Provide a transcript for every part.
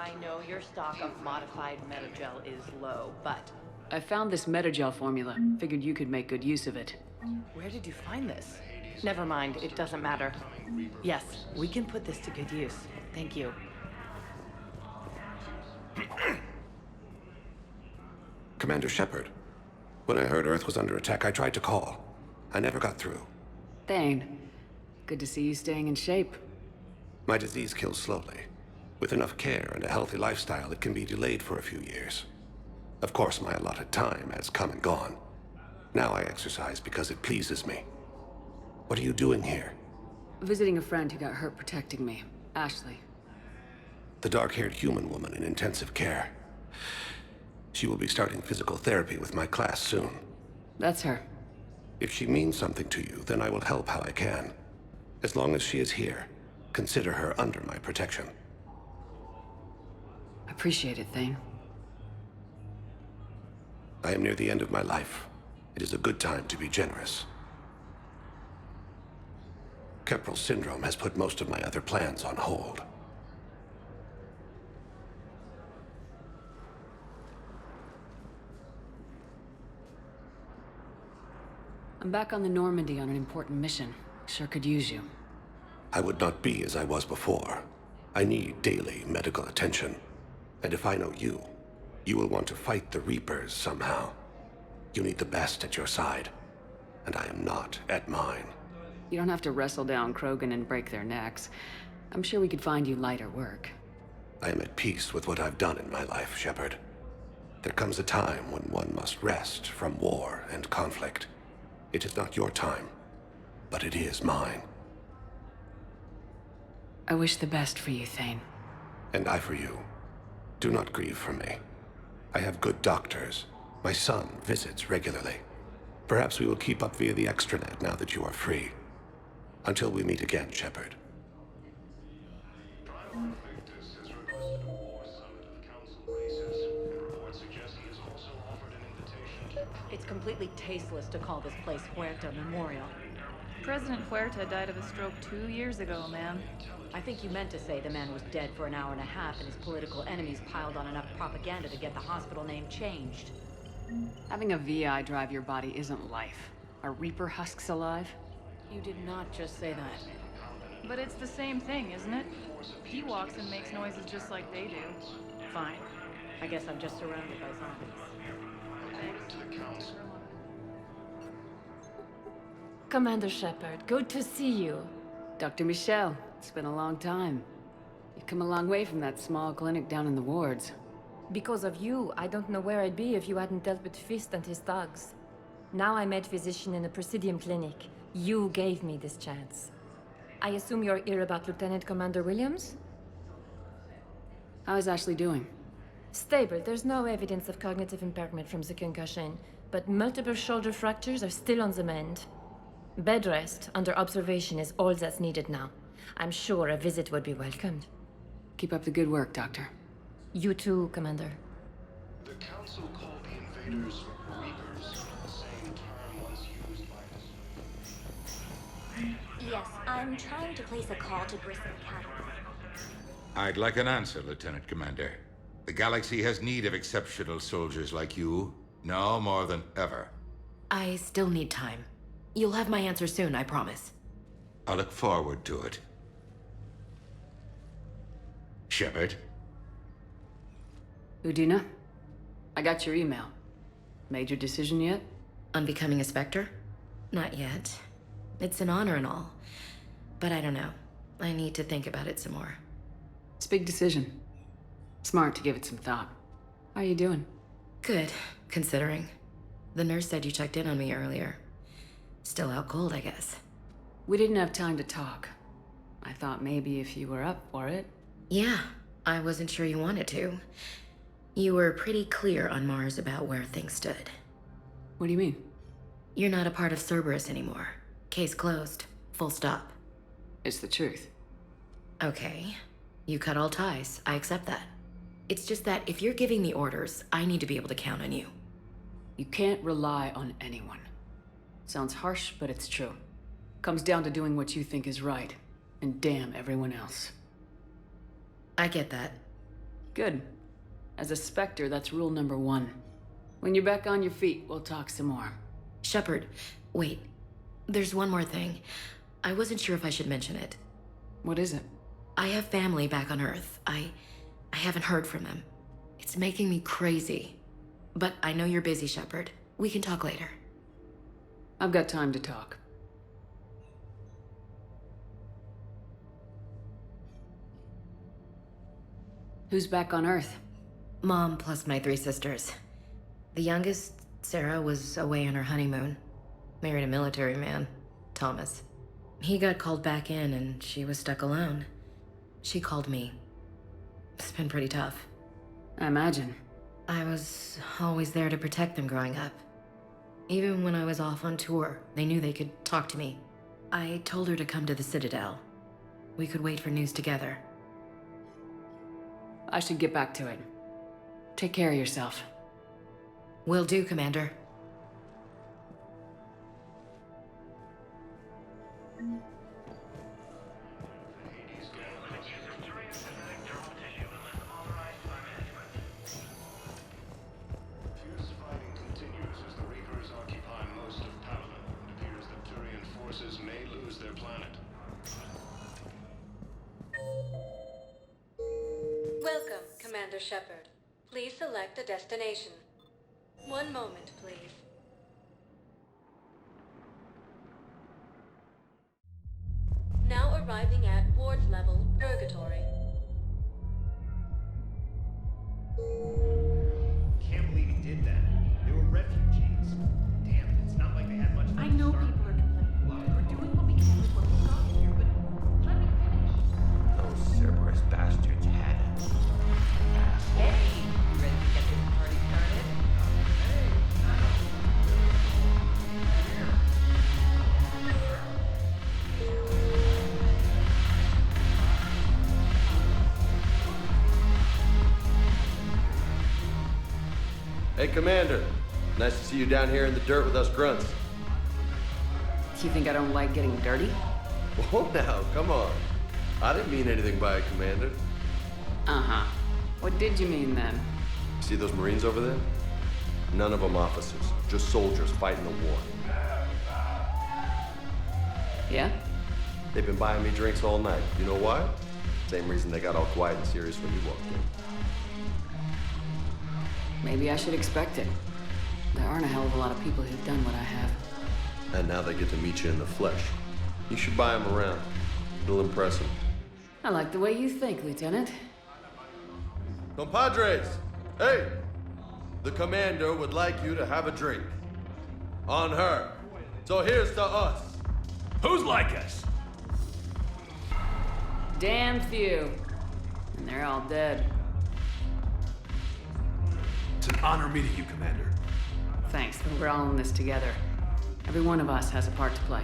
I know your stock of modified metagel is low, but I found this metagel formula. Figured you could make good use of it. where did you find this? Never mind, it doesn't matter. Yes, we can put this to good use. Thank you. Commander Shepard. When I heard Earth was under attack, I tried to call. I never got through. Thane, good to see you staying in shape. My disease kills slowly. With enough care and a healthy lifestyle, it can be delayed for a few years. Of course, my allotted time has come and gone. Now I exercise because it pleases me. What are you doing here? Visiting a friend who got hurt protecting me, Ashley. The dark-haired human woman in intensive care. She will be starting physical therapy with my class soon. That's her. If she means something to you, then I will help how I can. As long as she is here, consider her under my protection. Appreciate it, Thane. I am near the end of my life. It is a good time to be generous. Keppel syndrome has put most of my other plans on hold. I'm back on the Normandy on an important mission. Sure could use you. I would not be as I was before. I need daily medical attention. And if I know you, you will want to fight the Reapers somehow. You need the best at your side, and I am not at mine. You don't have to wrestle down Krogan and break their necks. I'm sure we could find you lighter work. I am at peace with what I've done in my life, Shepard. There comes a time when one must rest from war and conflict. It is not your time, but it is mine. I wish the best for you, Thane. And I for you. Do not grieve for me. I have good doctors. My son visits regularly. Perhaps we will keep up via the extranet now that you are free. Until we meet again, Shepard. It's completely tasteless to call this place Huerta Memorial. President Huerta died of a stroke 2 years ago, ma'am. I think you meant to say the man was dead for an hour and a half and his political enemies piled on enough propaganda to get the hospital name changed. Having a VI drive your body isn't life. Are Reaper husks alive? You did not just say that. But it's the same thing, isn't it? He walks and makes noises just like they do. Fine. I guess I'm just surrounded by zombies. Commander Shepard, good to see you. Dr. Michelle, it's been a long time. You've come a long way from that small clinic down in the wards. Because of you, I don't know where I'd be if you hadn't dealt with Fist and his thugs. Now I'm med physician in a Presidium clinic. You gave me this chance. I assume you're here about Lieutenant Commander Williams? How is Ashley doing? Stable. There's no evidence of cognitive impairment from the concussion, but multiple shoulder fractures are still on the mend. Bed rest under observation is all that's needed now. I'm sure a visit would be welcomed. Keep up the good work, Doctor. You too, Commander. The Council called the invaders Reapers, the same term once used by us. Yes, I'm trying to place a call to Grissom Academy. I'd like an answer, Lieutenant Commander. The galaxy has need of exceptional soldiers like you, now more than ever. I still need time. You'll have my answer soon, I promise. I look forward to it. Shepard? Udina? I got your email. Made your decision yet? On becoming a Spectre? Not yet. It's an honor and all. But I don't know. I need to think about it some more. It's a big decision. Smart to give it some thought. How are you doing? Good, considering. The nurse said you checked in on me earlier. Still out cold, I guess. We didn't have time to talk. I thought maybe if you were up for it. Yeah, I wasn't sure you wanted to. You were pretty clear on Mars about where things stood. What do you mean? You're not a part of Cerberus anymore. Case closed. Full stop. It's the truth. Okay. You cut all ties. I accept that. It's just that if you're giving me orders, I need to be able to count on you. You can't rely on anyone. Sounds harsh, but it's true. Comes down to doing what you think is right, and damn everyone else. I get that. Good. As a Spectre, that's rule number 1. When you're back on your feet, we'll talk some more. Shepard, wait. There's one more thing. I wasn't sure if I should mention it. What is it? I have family back on Earth. I haven't heard from them. It's making me crazy. But I know you're busy, Shepard. We can talk later. I've got time to talk. Who's back on Earth? Mom plus my 3 sisters. The youngest, Sarah, was away on her honeymoon. Married a military man, Thomas. He got called back in and she was stuck alone. She called me. It's been pretty tough. I imagine. I was always there to protect them growing up. Even when I was off on tour, they knew they could talk to me. I told her to come to the Citadel. We could wait for news together. I should get back to it. Take care of yourself. Will do, Commander. Fierce fighting continues as the Reapers occupy most of Palaven. It appears that Turian forces may lose their planet. Welcome, Commander Shepard. Please select a destination. One moment, please. Now arriving at Ward's level, Purgatory. Can't believe he did that. They were refugees. Damn, it's not like they had much. I know people are complaining. We're doing what we can with what we've got here, but let me finish. Those Cerberus bastards had it. Hey, you ready to get this party started? Hey, Commander. Nice to see you down here in the dirt with us grunts. You think I don't like getting dirty? Whoa, now, come on. I didn't mean anything by it, Commander. Uh-huh. What did you mean then? See those Marines over there? None of them officers, just soldiers fighting the war. Yeah? They've been buying me drinks all night. You know why? Same reason they got all quiet and serious when you walked in. Maybe I should expect it. There aren't a hell of a lot of people who've done what I have. And now they get to meet you in the flesh. You should buy them around. It'll impress them. I like the way you think, Lieutenant. Compadres! Hey! The Commander would like you to have a drink. On her. So here's to us. Who's like us? Damn few. And they're all dead. It's an honor meeting you, Commander. Thanks, but we're all in this together. Every one of us has a part to play.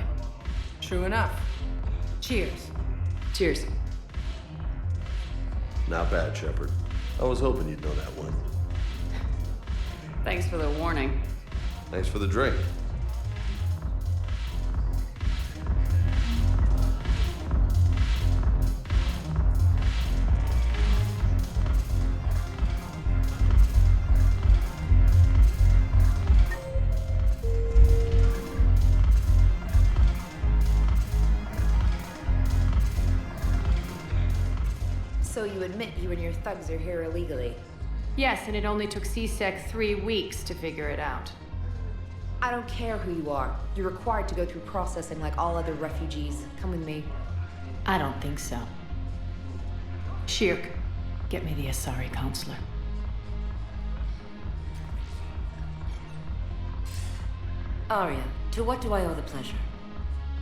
True enough. Cheers. Cheers. Not bad, Shepard. I was hoping you'd know that one. Thanks for the warning. Thanks for the drink. So you admit you and your thugs are here illegally? Yes, and it only took C-Sec 3 weeks to figure it out. I don't care who you are. You're required to go through processing like all other refugees. Come with me. I don't think so. Shirk, get me the Asari counselor. Aria, to what do I owe the pleasure?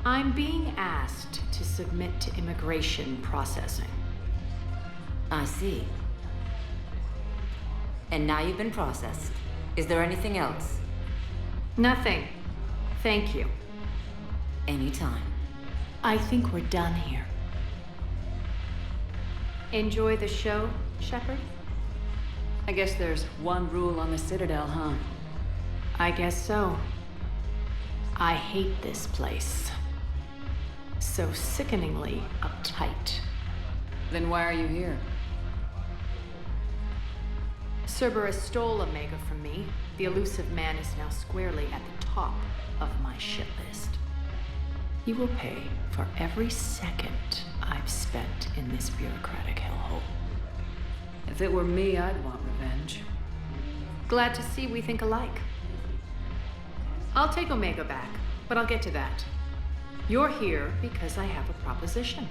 I'm being asked to submit to immigration processing. I see. And now you've been processed. Is there anything else? Nothing. Thank you. Anytime. I think we're done here. Enjoy the show, Shepard? I guess there's one rule on the Citadel, huh? I guess so. I hate this place. So sickeningly uptight. Then why are you here? Cerberus stole Omega from me. The elusive man is now squarely at the top of my shit list. He will pay for every second I've spent in this bureaucratic hellhole. If it were me, I'd want revenge. Glad to see we think alike. I'll take Omega back, but I'll get to that. You're here because I have a proposition.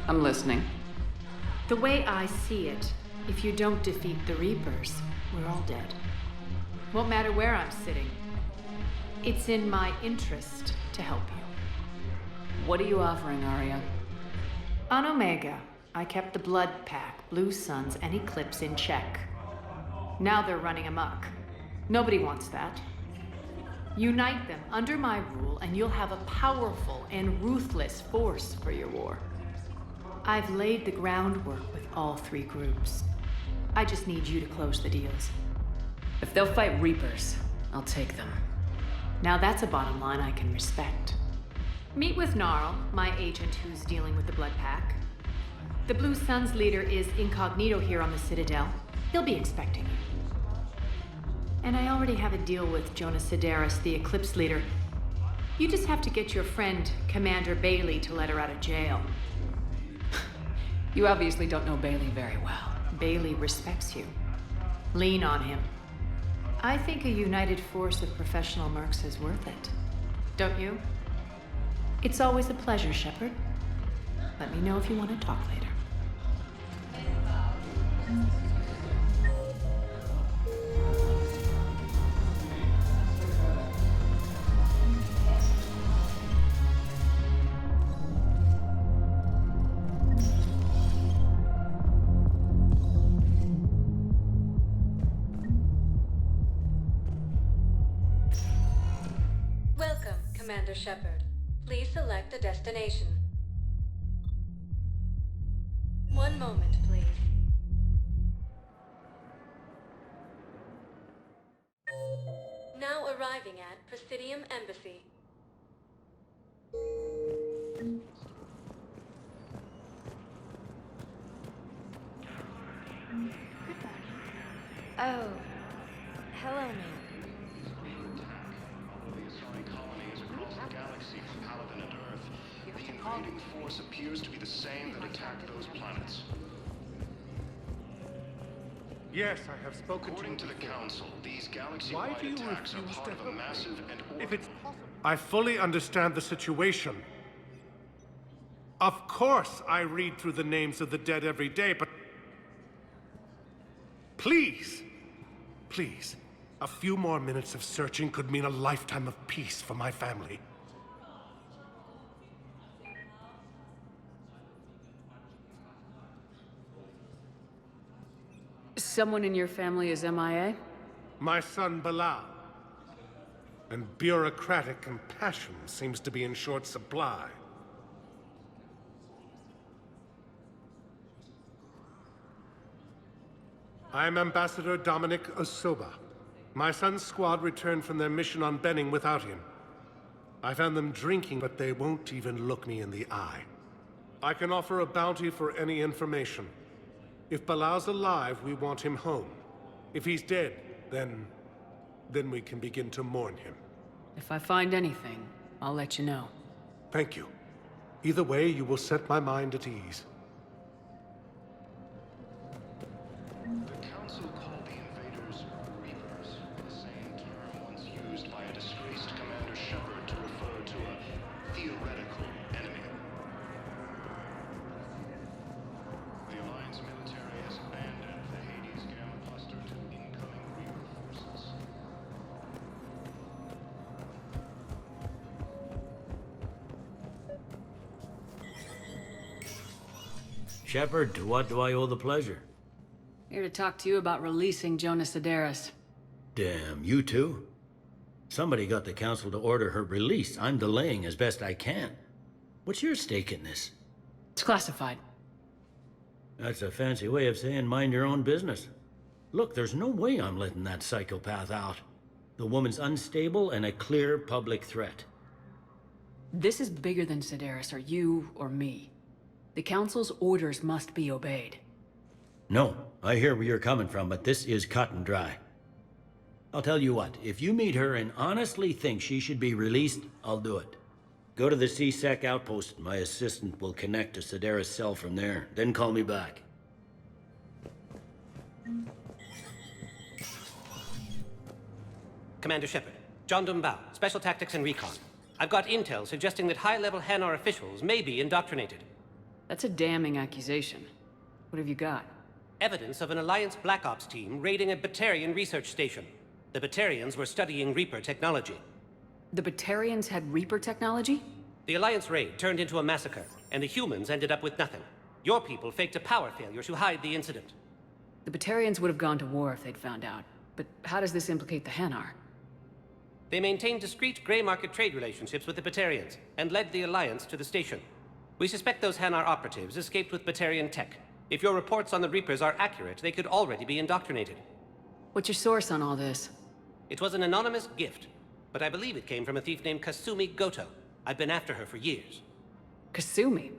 I'm listening. The way I see it, if you don't defeat the Reapers, we're all dead. Won't matter where I'm sitting. It's in my interest to help you. What are you offering, Aria? On Omega, I kept the Blood Pack, Blue Suns, and Eclipse in check. Now they're running amok. Nobody wants that. Unite them under my rule, and you'll have a powerful and ruthless force for your war. I've laid the groundwork with all three groups. I just need you to close the deals. If they'll fight Reapers, I'll take them. Now that's a bottom line I can respect. Meet with Gnarl, my agent who's dealing with the Blood Pack. The Blue Suns leader is incognito here on the Citadel. He'll be expecting you. And I already have a deal with Jonas Sidaris, the Eclipse leader. You just have to get your friend, Commander Bailey, to let her out of jail. You obviously don't know Bailey very well. Bailey respects you. Lean on him. I think a united force of professional mercs is worth it. Don't you? It's always a pleasure, Shepard. Let me know if you want to talk later. Welcome, Commander Shepard. Please select a destination. One moment, please. Now arriving at Presidium Embassy. Oh. Hello, ma'am. The invading force appears to be the same that attacked those planets. Yes, I have spoken According to the Council, these galaxy-wide Why do you attacks are refuse part to of a help massive me? and If it's possible. I fully understand the situation. Of course, I read through the names of the dead every day, but please, please, a few more minutes of searching could mean a lifetime of peace for my family. Someone in your family is MIA? My son, Bilal. And bureaucratic compassion seems to be in short supply. I'm Ambassador Dominic Osoba. My son's squad returned from their mission on Benning without him. I found them drinking, but they won't even look me in the eye. I can offer a bounty for any information. If Bilal's alive, we want him home. If he's dead, then we can begin to mourn him. If I find anything, I'll let you know. Thank you. Either way, you will set my mind at ease. The Council called the invaders Reapers, the same term once used by a disgraced Commander Shepard to refer to a theoretical enemy. The Alliance military has abandoned the Hades Gamma cluster to incoming Reaper forces. Shepard, to what do I owe the pleasure? Here to talk to you about releasing Jonas Sidaris. Damn, you too? Somebody got the Council to order her release. I'm delaying as best I can. What's your stake in this? It's classified. That's a fancy way of saying mind your own business. Look, there's no way I'm letting that psychopath out. The woman's unstable and a clear public threat. This is bigger than Sidaris or you or me. The Council's orders must be obeyed. No, I hear where you're coming from, but this is cut and dry. I'll tell you what, if you meet her and honestly think she should be released, I'll do it. Go to the C-Sec outpost. My assistant will connect to Sedera's cell from there. Then call me back. Commander Shepard, Jondum Bau, Special Tactics and Recon. I've got intel suggesting that high-level Hanar officials may be indoctrinated. That's a damning accusation. What have you got? Evidence of an Alliance Black Ops team raiding a Batarian research station. The Batarians were studying Reaper technology. The Batarians had Reaper technology? The Alliance raid turned into a massacre, and the humans ended up with nothing. Your people faked a power failure to hide the incident. The Batarians would have gone to war if they'd found out. But how does this implicate the Hanar? They maintained discreet gray market trade relationships with the Batarians, and led the Alliance to the station. We suspect those Hanar operatives escaped with Batarian tech. If your reports on the Reapers are accurate, they could already be indoctrinated. What's your source on all this? It was an anonymous gift, but I believe it came from a thief named Kasumi Goto. I've been after her for years. Kasumi?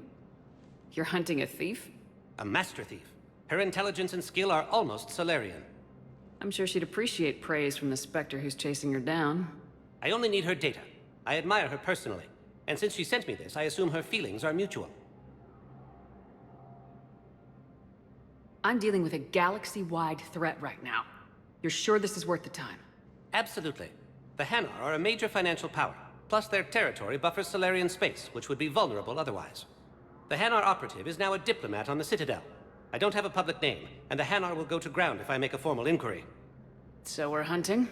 You're hunting a thief? A master thief. Her intelligence and skill are almost Solarian. I'm sure she'd appreciate praise from the Spectre who's chasing her down. I only need her data. I admire her personally, and since she sent me this, I assume her feelings are mutual. I'm dealing with a galaxy-wide threat right now. You're sure this is worth the time? Absolutely. The Hanar are a major financial power, plus their territory buffers Solarian space, which would be vulnerable otherwise. The Hanar operative is now a diplomat on the Citadel. I don't have a public name, and the Hanar will go to ground if I make a formal inquiry. So we're hunting?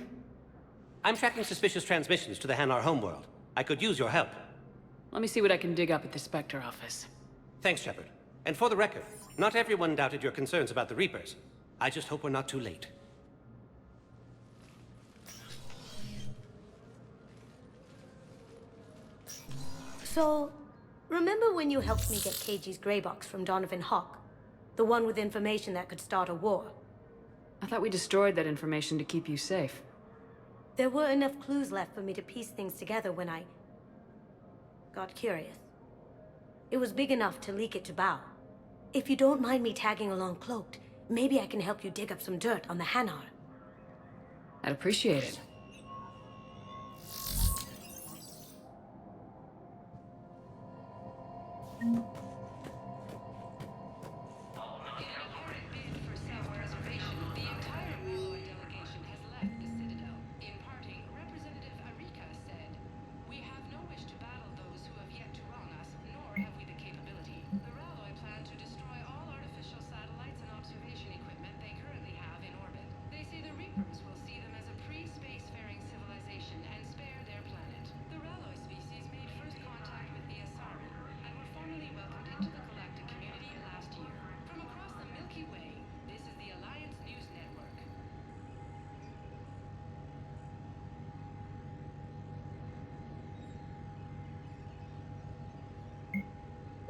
I'm tracking suspicious transmissions to the Hanar homeworld. I could use your help. Let me see what I can dig up at the Spectre office. Thanks, Shepard. And for the record, not everyone doubted your concerns about the Reapers. I just hope we're not too late. So, remember when you helped me get KG's grey box from Donovan Hawk? The one with information that could start a war? I thought we destroyed that information to keep you safe. There were enough clues left for me to piece things together when I got curious. It was big enough to leak it to Bao. If you don't mind me tagging along cloaked, maybe I can help you dig up some dirt on the Hanar. I'd appreciate it.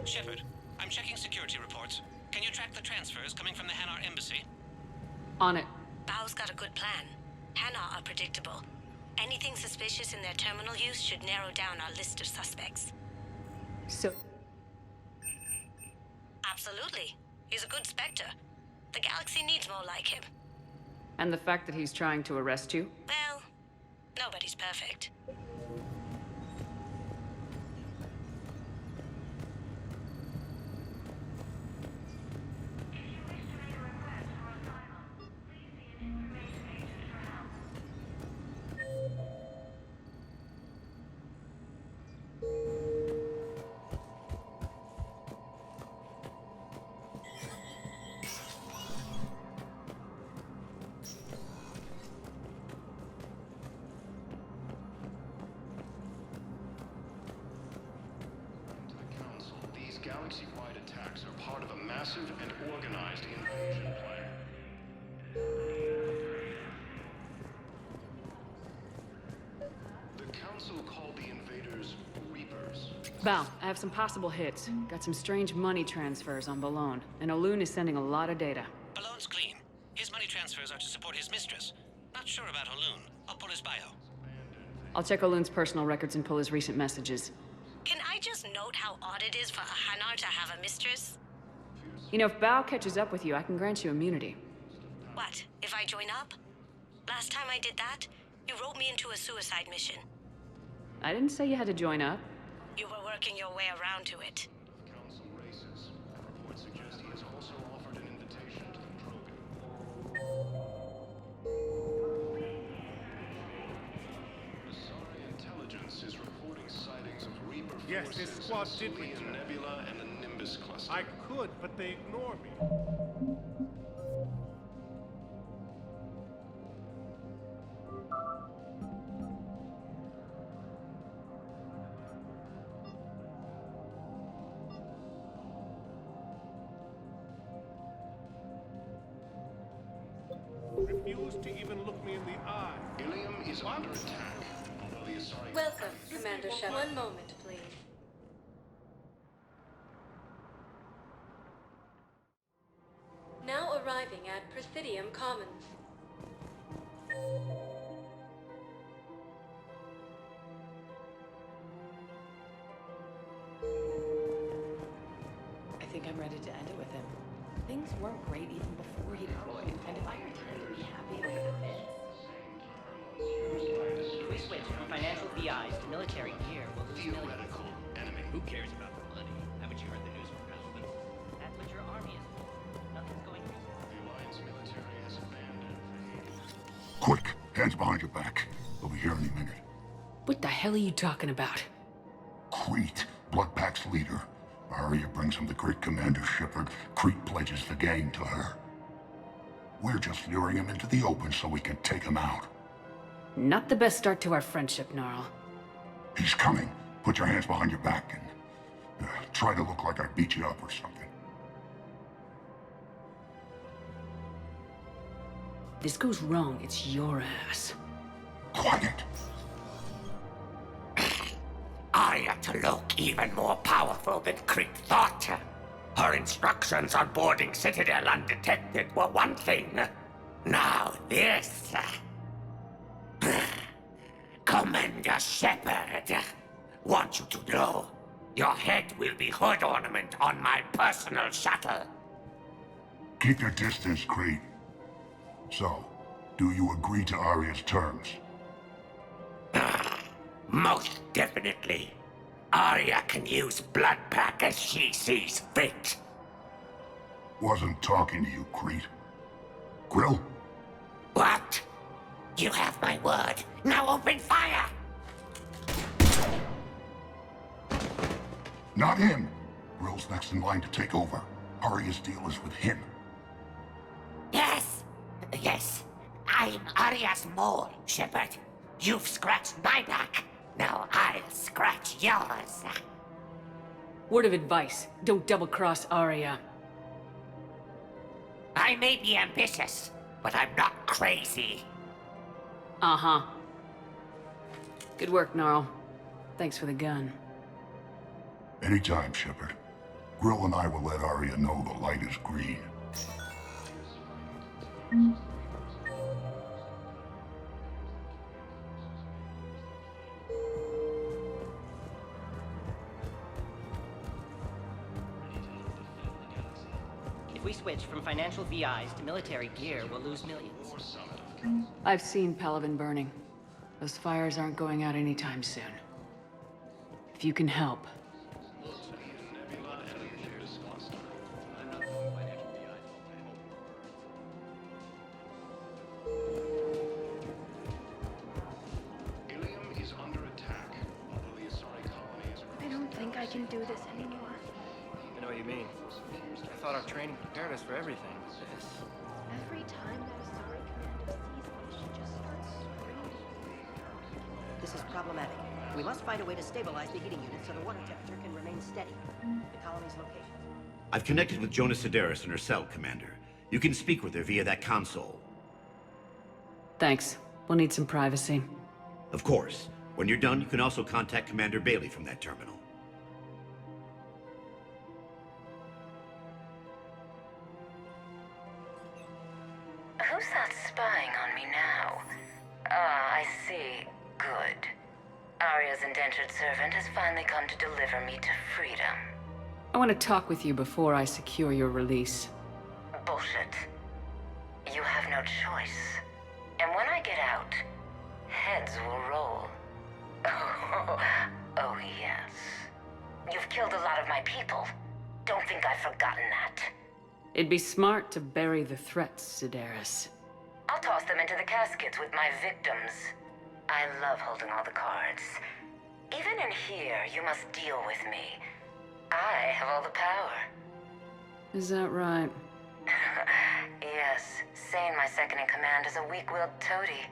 Shepard, I'm checking security reports. Can you track the transfers coming from the Hanar embassy? On it. Bao's got a good plan. Hanar are predictable. Anything suspicious in their terminal use should narrow down our list of suspects. So... Absolutely. He's a good Spectre. The galaxy needs more like him. And the fact that he's trying to arrest you? Well, nobody's perfect. Galaxy-wide attacks are part of a massive and organized invasion plan. The Council called the invaders Reapers. Bao, I have some possible hits. Got some strange money transfers on Balone, and Olun is sending a lot of data. Balone's clean. His money transfers are to support his mistress. Not sure about Olun. I'll pull his bio. I'll check Olun's personal records and pull his recent messages. Can I just note how odd it is for a Hanar to have a mistress? You know, if Bao catches up with you, I can grant you immunity. What, if I join up? Last time I did that, you wrote me into a suicide mission. I didn't say you had to join up. You were working your way around to it. Council races. Reports suggest he has also offered an invitation to the Krogan. Asari intelligence is reporting sightings of Reaper Yes, forces this squad in did Celia return. Nebula and the Nimbus cluster. I could, but they ignore me. Refuse to even look me in the eye. Ilium is under attack. Although the Asari... Welcome, Commander Shepard. One moment, please. Now arriving at Presidium Commons. I think I'm ready to end it with him. Things weren't great even before he deployed, and if I were to be happy with this... If we switch from financial VIs to military gear, we'll lose millions. Theoretical enemy. Who cares about the money? Haven't you heard the news from Calvin? That's what your army is for. Nothing's going to... The Alliance military has abandoned. Quick, hands behind your back. They'll be here any minute. What the hell are you talking about? Crete, Bloodpack's leader. Aria brings him the great Commander Shepard. Crete pledges the gang to her. We're just luring him into the open so we can take him out. Not the best start to our friendship, Gnarl. He's coming. Put your hands behind your back and try to look like I beat you up or something. This goes wrong, it's your ass. Quiet! Aria to look even more powerful than Crete thought. Her instructions on boarding Citadel undetected were one thing. Now this... Commander Shepard, want you to know, your head will be hood ornament on my personal shuttle. Keep your distance, Crete. So, do you agree to Aria's terms? Most definitely. Aria can use Bloodpack as she sees fit. Wasn't talking to you, Crete. Grill? What? You have my word. Now open fire! Not him. Grill's next in line to take over. Aria's deal is with him. Yes. Yes. I'm Aria's mole, Shepard. You've scratched my back. Now I'll scratch yours. Word of advice, don't double-cross Aria. I may be ambitious, but I'm not crazy. Uh-huh. Good work, Gnarl. Thanks for the gun. Anytime, Shepard. Grill and I will let Aria know the light is green. If we switch from financial VIs to military gear, we'll lose millions. I've seen Palaven burning. Those fires aren't going out anytime soon. If you can help. Ilium is under attack. Although the Asari colony is... I don't think I can do this anymore. I know what you mean. I thought our training prepared us for everything. Every time that Asari commander sees me, she just starts screaming. This is problematic. We must find a way to stabilize the heating unit so the water temperature can remain steady. The colony's location. I've connected with Jonah Sedaris in her cell, Commander. You can speak with her via that console. Thanks. We'll need some privacy. Of course. When you're done, you can also contact Commander Bailey from that terminal. Who's that spying on me now? Ah, I see. Good. Aria's indentured servant has finally come to deliver me to freedom. I want to talk with you before I secure your release. Bullshit. You have no choice. And when I get out, heads will roll. Oh yes. You've killed a lot of my people. Don't think I've forgotten that. It'd be smart to bury the threats, Sedaris. I'll toss them into the caskets with my victims. I love holding all the cards. Even in here, you must deal with me. I have all the power. Is that right? Yes, Sane, my second in command, is a weak-willed toady.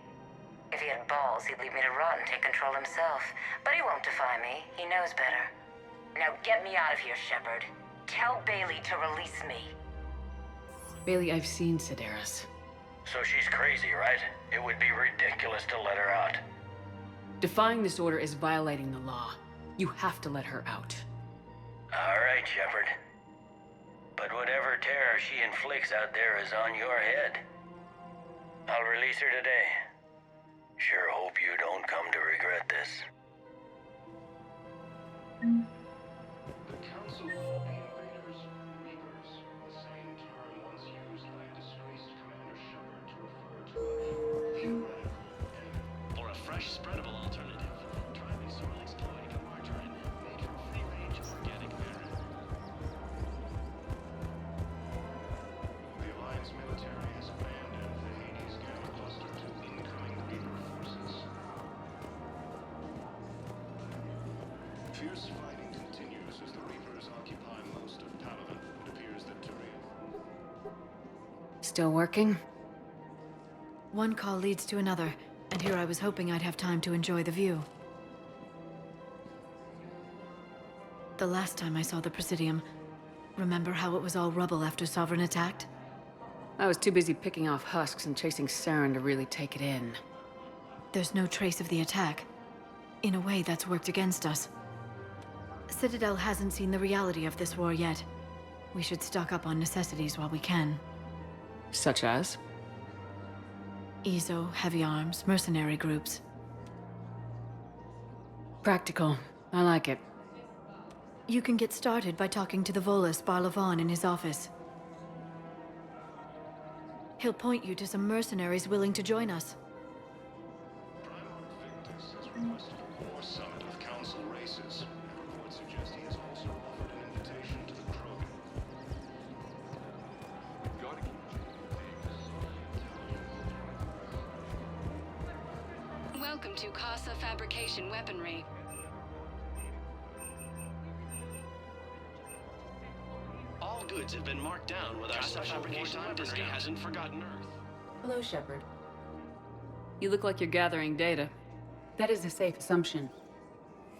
If he had balls, he'd leave me to rot and take control himself. But he won't defy me. He knows better. Now get me out of here, Shepard. Tell Bailey to release me. Bailey, I've seen Sedaris. So she's crazy, right? It would be ridiculous to let her out. Defying this order is violating the law. You have to let her out. All right, Shepard. But whatever terror she inflicts out there is on your head. I'll release her today. Sure hope you don't come to regret this. The Council called the invaders Reapers, the same term once used by a disgraced Commander Shepard to refer to a theoretical enemy. Or a fresh, spreadable alternative. Trilogy will exploit a margarine made from free-range organic matter. The Alliance military has abandoned the Hades Gamma Cluster to incoming Reaper forces. Fierce fighting continues as the Reapers occupy most of Palaven. It appears that Tyrion. Still working? One call leads to another, and here I was hoping I'd have time to enjoy the view. The last time I saw the Presidium, remember how it was all rubble after Sovereign attacked? I was too busy picking off husks and chasing Saren to really take it in. There's no trace of the attack. In a way, that's worked against us. Citadel hasn't seen the reality of this war yet. We should stock up on necessities while we can. Such as? EZO, heavy arms, mercenary groups. Practical. I like it. You can get started by talking to the Volus Barlavan in his office. He'll point you to some mercenaries willing to join us. Victus has requested a war summit of Council races. Reports suggest he has also offered an invitation to the crew. Welcome to Casa Fabrication Weaponry. All goods have been marked down with our special wartime discount. Hasn't forgotten Earth. Hello, Shepard. You look like you're gathering data. That is a safe assumption.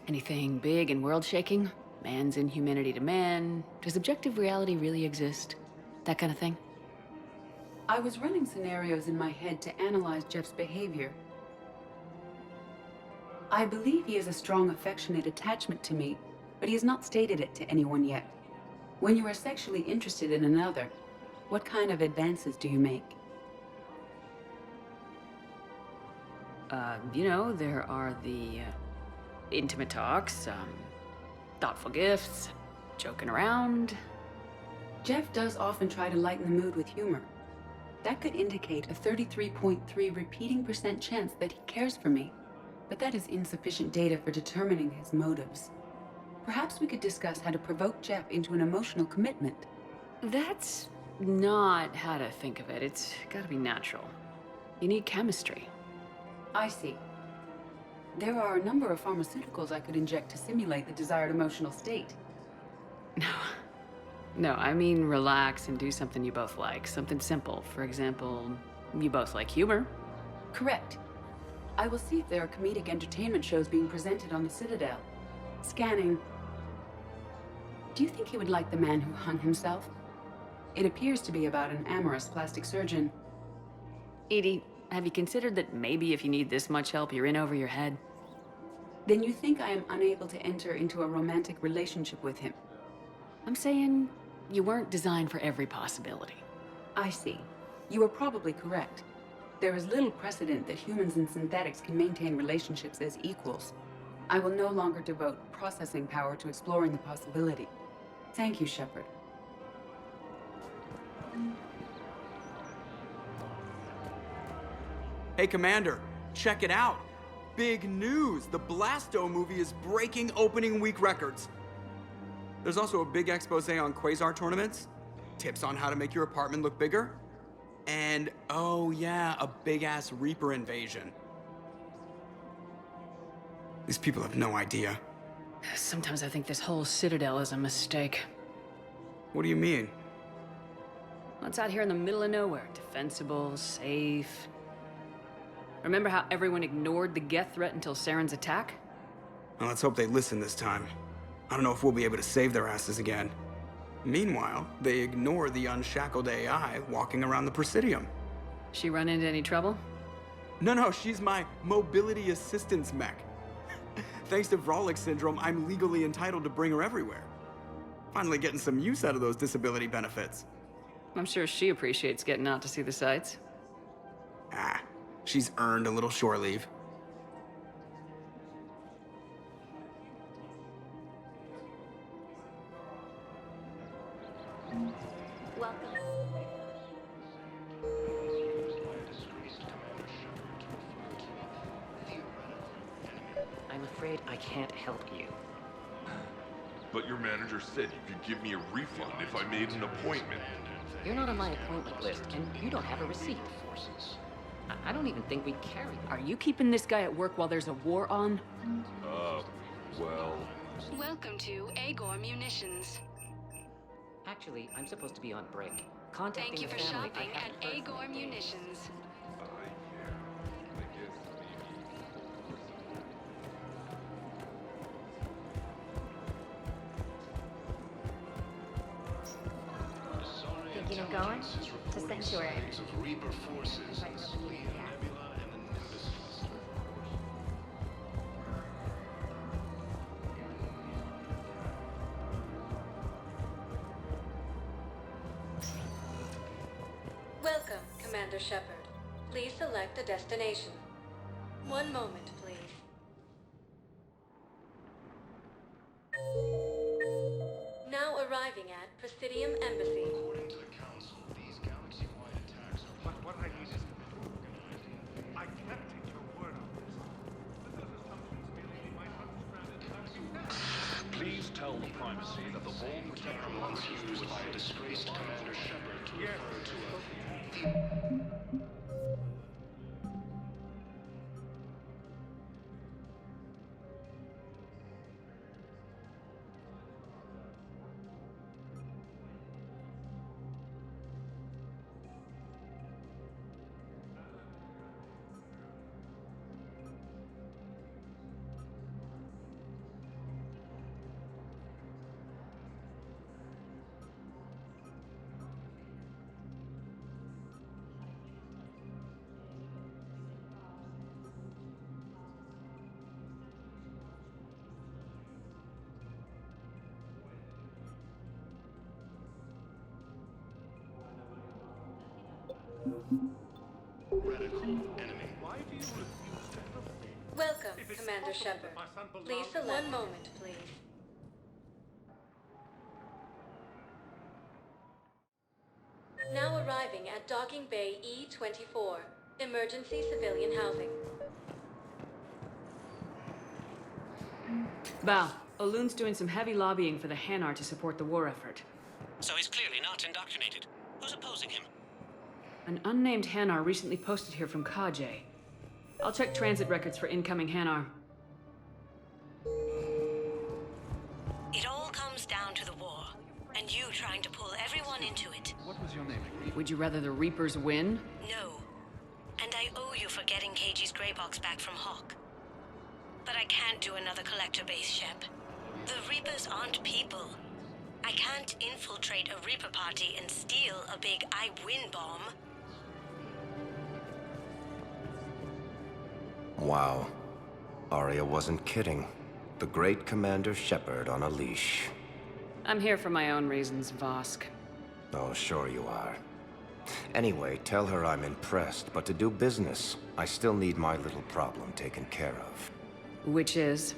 Anything big and world-shaking? Man's inhumanity to man? Does objective reality really exist? That kind of thing? I was running scenarios in my head to analyze Jeff's behavior. I believe he has a strong affectionate attachment to me, but he has not stated it to anyone yet. When you are sexually interested in another, what kind of advances do you make? You know, there are the intimate talks, thoughtful gifts, joking around. Jeff does often try to lighten the mood with humor. That could indicate a 33.3 repeating % chance that he cares for me, but that is insufficient data for determining his motives. Perhaps we could discuss how to provoke Jeff into an emotional commitment. That's not how to think of it. It's gotta be natural. You need chemistry. I see. There are a number of pharmaceuticals I could inject to simulate the desired emotional state. No, I mean relax and do something you both like. Something simple. For example, you both like humor. Correct. I will see if there are comedic entertainment shows being presented on the Citadel. Scanning. Do you think he would like The Man Who Hung Himself? It appears to be about an amorous plastic surgeon. Edie, have you considered that maybe if you need this much help, you're in over your head? Then you think I am unable to enter into a romantic relationship with him? I'm saying you weren't designed for every possibility. I see. You are probably correct. There is little precedent that humans and synthetics can maintain relationships as equals. I will no longer devote processing power to exploring the possibility. Thank you, Shepard. Hey, Commander, check it out. Big news! The Blasto movie is breaking opening week records. There's also a big expose on quasar tournaments, tips on how to make your apartment look bigger, and, oh yeah, a big-ass Reaper invasion. These people have no idea. Sometimes I think this whole Citadel is a mistake. What do you mean? Well, it's out here in the middle of nowhere. Defensible, safe. Remember how everyone ignored the Geth threat until Saren's attack? Well, let's hope they listen this time. I don't know if we'll be able to save their asses again. Meanwhile, they ignore the unshackled AI walking around the Presidium. She run into any trouble? No, she's my mobility assistance mech. Thanks to Vrolic syndrome, I'm legally entitled to bring her everywhere. Finally getting some use out of those disability benefits. I'm sure she appreciates getting out to see the sights. Ah, she's earned a little shore leave. Welcome. I'm afraid I can't help you. But your manager said you could give me a refund if I made an appointment. You're not on my appointment list, and you don't have a receipt. I don't even think we carry. Are you keeping this guy at work while there's a war on? Well... Welcome to Agor Munitions. Actually, I'm supposed to be on break. Contacting Thank you the for family, shopping I at haven't heard Agor from you. Munitions. Thinking of going? To Sanctuary. Of Reaper forces, Celia Nebula, and the Nimbus cluster. Welcome, Commander Shepard. Please select a destination. One moment, please. Now arriving at Presidium Embassy. According to the Council, these galaxy-wide attacks are... But what I need is I can't take your word on this. But those assumptions merely in my Please tell the primacy that the bold term once used by a disgraced Commander Shepard to refer to a... Radical enemy. Why do you refuse to help me? Welcome, If it's Commander possible Shepard. that my son Please belongs- select. One moment, please. Now arriving at Docking Bay E-24. Emergency civilian housing. Bau, Olun's doing some heavy lobbying for the Hanar to support the war effort. So he's clearly not indoctrinated. Who's opposing him? An unnamed Hanar recently posted here from Kajay. I'll check transit records for incoming Hanar. It all comes down to the war, and you trying to pull everyone into it. What was your name? Would you rather the Reapers win? No. And I owe you for getting KG's grey box back from Hawk. But I can't do another collector base, Shep. The Reapers aren't people. I can't infiltrate a Reaper party and steal a big I win bomb. Wow. Aria wasn't kidding. The great Commander Shepard on a leash. I'm here for my own reasons, Vosk. Oh, sure you are. Anyway, tell her I'm impressed, but to do business, I still need my little problem taken care of. Which is?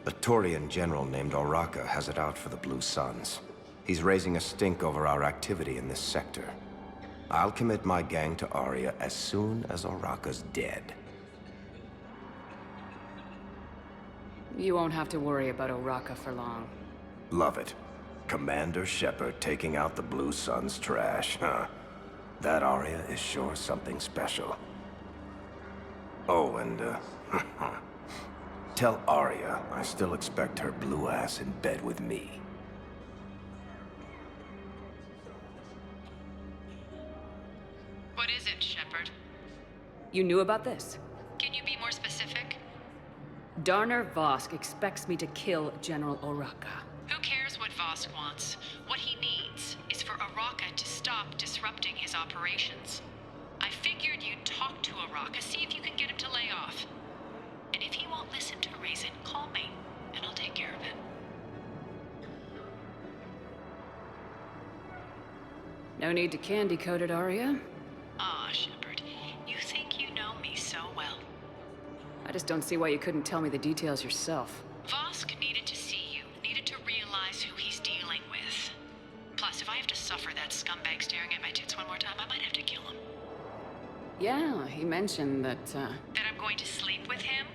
A Taurian general named Oraka has it out for the Blue Suns. He's raising a stink over our activity in this sector. I'll commit my gang to Aria as soon as Oraka's dead. You won't have to worry about Oraka for long. Love it. Commander Shepard taking out the Blue Sun's trash, huh? That Aria is sure something special. Oh, and, tell Aria I still expect her blue ass in bed with me. What is it, Shepard? You knew about this? Can you be more specific? Darner Vosk expects me to kill General Oraka. Who cares what Vosk wants? What he needs is for Oraka to stop disrupting his operations. I figured you'd talk to Oraka, see if you can get him to lay off. And if he won't listen to reason, call me, and I'll take care of it. No need to candy coat it, Aria. Ah, Shepard, you think you know me so well. I just don't see why you couldn't tell me the details yourself. Vosk needed to see you, needed to realize who he's dealing with. Plus, if I have to suffer that scumbag staring at my tits one more time, I might have to kill him. Yeah, he mentioned that, That I'm going to sleep with him?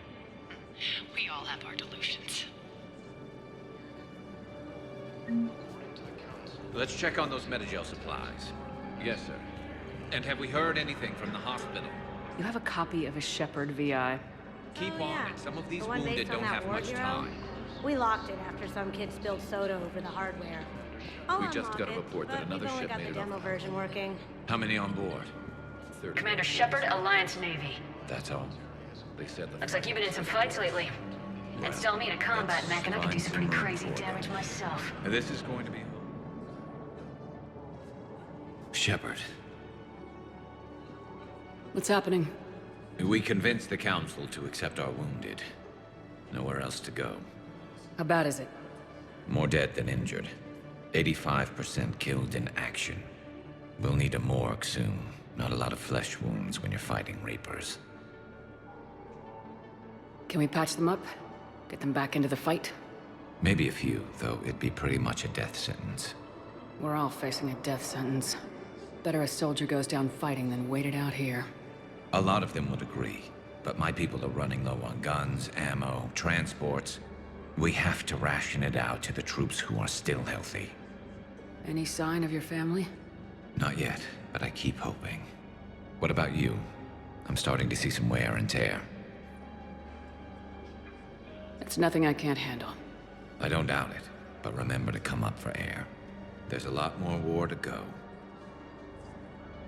We all have our delusions. Let's check on those Metagel supplies. Yes, sir. And have we heard anything from the hospital? You have a copy of a Shepard VI. Keep on it. Some of these The one wounded based on don't that have war much hero? time. We locked it after some kid spilled soda over the hardware. We just got a report that another we've only ship got made the it demo over. version working. How many on board? 30. Commander Shepard, Alliance Navy. That's all. They said that. Looks like you've been in some fights lately. Install me in a combat mech and I can do some pretty crazy damage myself. And this is going to be... Shepard, What's happening? we convinced the Council to accept our wounded. Nowhere else to go. How bad is it? More dead than injured. 85% killed in action. We'll need a morgue soon. Not a lot of flesh wounds when you're fighting Reapers. Can we patch them up? Get them back into the fight? Maybe a few, though it'd be pretty much a death sentence. We're all facing a death sentence. Better a soldier goes down fighting than wait it out here. A lot of them would agree, but my people are running low on guns, ammo, transports. We have to ration it out to the troops who are still healthy. Any sign of your family? Not yet, but I keep hoping. What about you? I'm starting to see some wear and tear. It's nothing I can't handle. I don't doubt it, but remember to come up for air. There's a lot more war to go.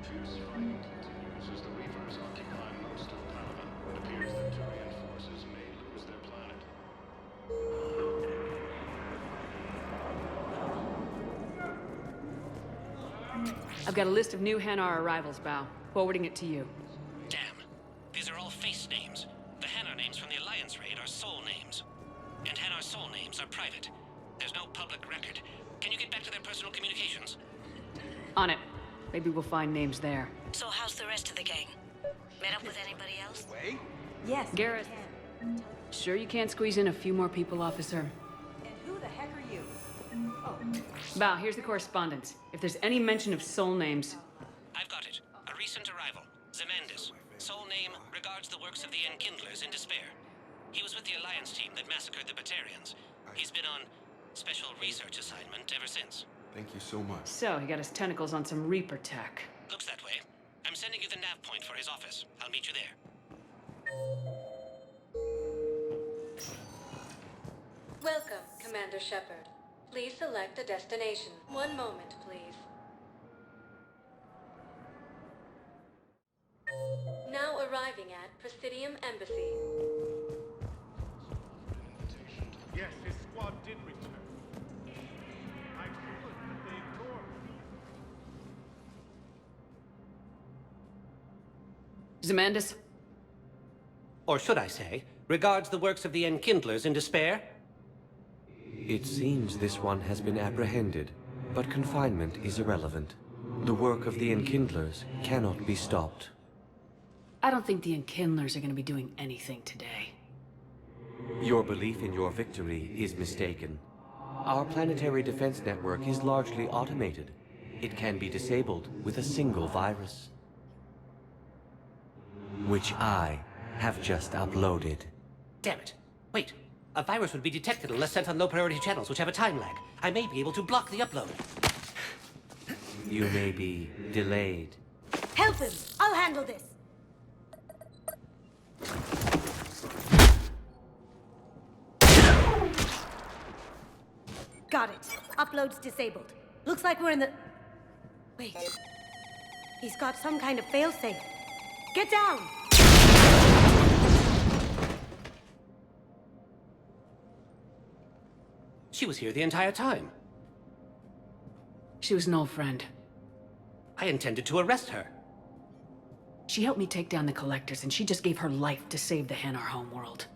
Fierce fighting continues as the Reapers occupy most of Palaven. It appears that Turian forces may lose their planet. I've got a list of new Hanar arrivals, Bau. Forwarding it to you. Damn. These are all face names. The Hanar names from the Alliance raid are soul names. And Hanar soul names are private. There's no public record. Can you get back to their personal communications? On it. Maybe we'll find names there. So how's the rest of the gang? Met up with anybody else? Way? Yes. Garrett. Sure you can't squeeze in a few more people, officer? And who the heck are you? Oh. Bau, here's the correspondence. If there's any mention of soul names... I've got it. A recent arrival. Zemandis. Soul name regards the works of the Enkindlers in despair. He was with the Alliance team that massacred the Batarians. He's been on special research assignment ever since. Thank you so much. So, he got his tentacles on some Reaper tech. Looks that way. I'm sending you the nav point for his office. I'll meet you there. Welcome, Commander Shepard. Please select a destination. One moment, please. Now arriving at Presidium Embassy. Yes, his squad did return. I feel that they ignored me. Zemandis? Or should I say, regards the works of the Enkindlers in despair? It seems this one has been apprehended, but confinement is irrelevant. The work of the Enkindlers cannot be stopped. I don't think the Enkindlers are going to be doing anything today. Your belief in your victory is mistaken. Our planetary defense network is largely automated. It can be disabled with a single virus. Which I have just uploaded. Damn it. Wait. A virus would be detected unless sent on low-priority channels, which have a time lag. I may be able to block the upload. You may be delayed. Help him! I'll handle this! Got it. Upload's disabled. Looks like we're in the... Wait. He's got some kind of failsafe. Get down! She was here the entire time. She was an old friend. I intended to arrest her. She helped me take down the Collectors, and she just gave her life to save the Hanar homeworld.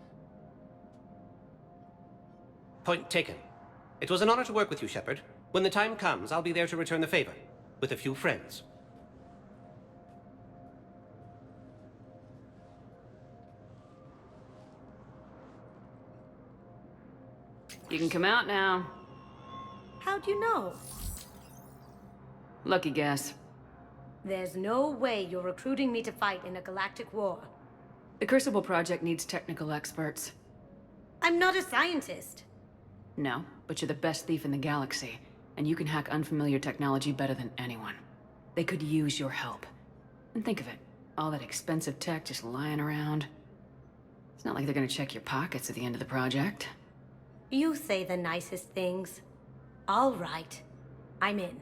Point taken. It was an honor to work with you, Shepard. When the time comes, I'll be there to return the favor. With a few friends. You can come out now. How'd you know? Lucky guess. There's no way you're recruiting me to fight in a galactic war. The Crucible Project needs technical experts. I'm not a scientist. No, but you're the best thief in the galaxy, and you can hack unfamiliar technology better than anyone. They could use your help. And think of it, all that expensive tech just lying around. It's not like they're gonna check your pockets at the end of the project. You say the nicest things. All right. I'm in.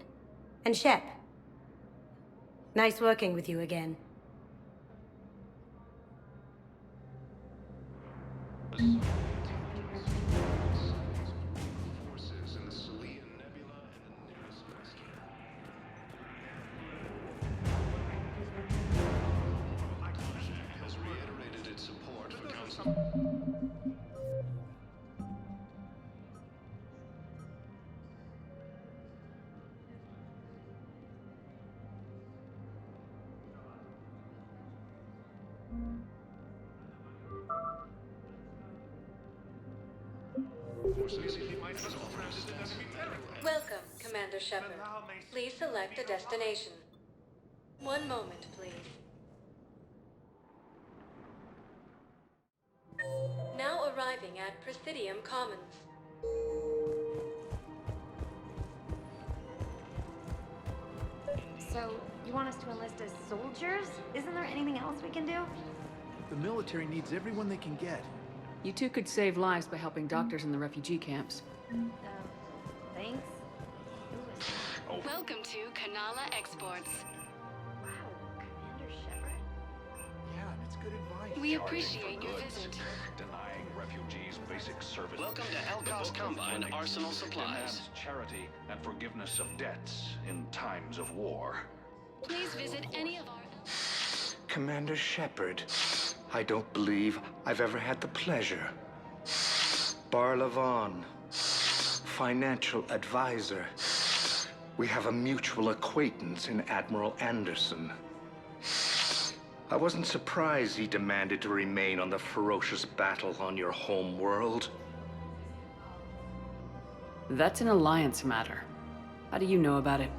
And Shep. Nice working with you again. Forces in the Salian Nebula and the nearest master. Has reiterated its support for Council. Welcome, Commander Shepard. Please select a destination. One moment, please. Now arriving at Presidium Commons. So, you want us to enlist as soldiers? Isn't there anything else we can do? The military needs everyone they can get. You two could save lives by helping doctors in the refugee camps. Thanks. Welcome to Kanala Exports. Wow, Commander Shepard? Yeah, it's good advice. We appreciate your visit. Denying refugees basic services. Welcome to Elcos Combine Arsenal Supplies. Demands charity and forgiveness of debts in times of war. Please visit any of our... Commander Shepard, I don't believe I've ever had the pleasure. Barlavon, financial advisor. We have a mutual acquaintance in Admiral Anderson. I wasn't surprised he demanded to remain on the ferocious battle on your home world. That's an alliance matter. How do you know about it?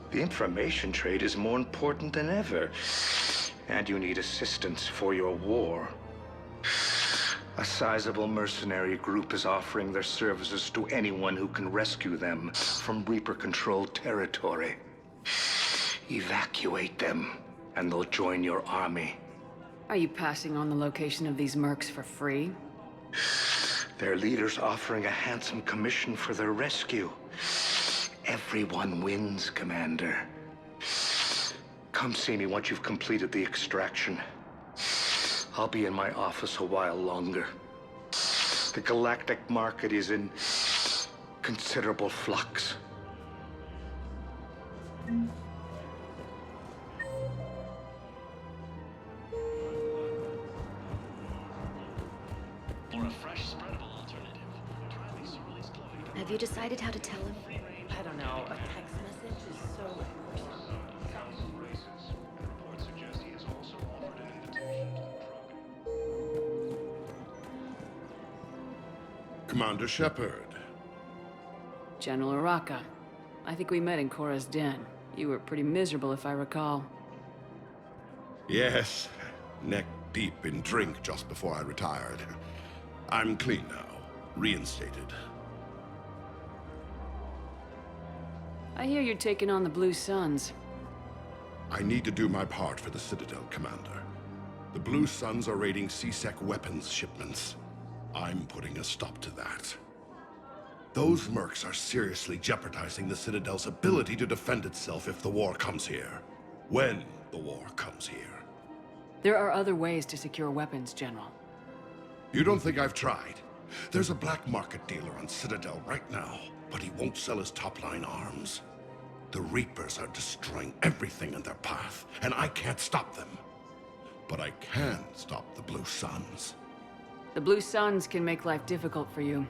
The information trade is more important than ever, and you need assistance for your war. A sizable mercenary group is offering their services to anyone who can rescue them from Reaper-controlled territory. Evacuate them, and they'll join your army. Are you passing on the location of these mercs for free? Their leader's offering a handsome commission for their rescue. Everyone wins, Commander. Come see me once you've completed the extraction. I'll be in my office a while longer. The galactic market is in considerable flux. For a fresh, spreadable alternative, try these Sorley's glowing. Have you decided how to tell him? I don't know. A text message is so personal. Council races, and reports suggest he has also offered an invitation to the drug. Commander Shepard, General Araka. I think we met in Korra's den. You were pretty miserable, if I recall. Yes, neck deep in drink just before I retired. I'm clean now, reinstated. I hear you're taking on the Blue Suns. I need to do my part for the Citadel, Commander. The Blue Suns are raiding C-Sec weapons shipments. I'm putting a stop to that. Those mercs are seriously jeopardizing the Citadel's ability to defend itself if the war comes here. When the war comes here. There are other ways to secure weapons, General. You don't think I've tried? There's a black market dealer on Citadel right now, but he won't sell his top-line arms. The Reapers are destroying everything in their path, and I can't stop them. But I can stop the Blue Suns. The Blue Suns can make life difficult for you.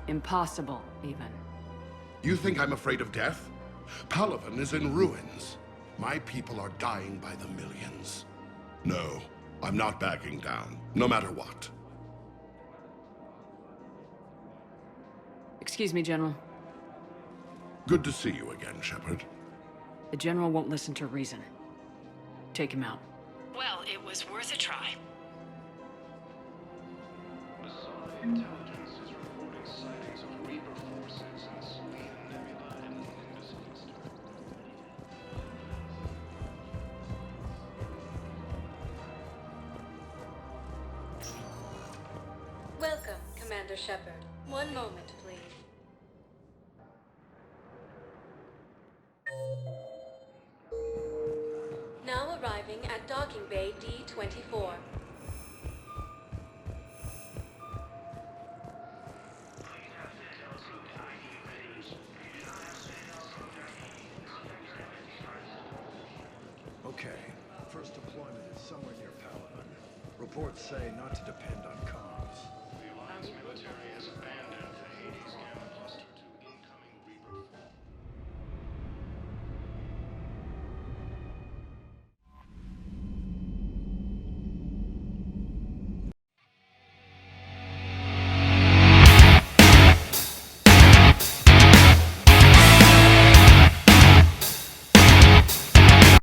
Impossible, even. You think I'm afraid of death? Palaven is in ruins. My people are dying by the millions. No, I'm not backing down, no matter what. Excuse me, General. Good to see you again, Shepard. The General won't listen to reason. Take him out. Well, it was worth a try. Intelligence is reporting sightings of Reaper forces in the Selene Nebula and Nimbus Cluster. Welcome, Commander Shepard. One moment, please. Now arriving at Docking Bay D-24. Okay, first deployment is somewhere near Palaven. Reports say not to depend on comms.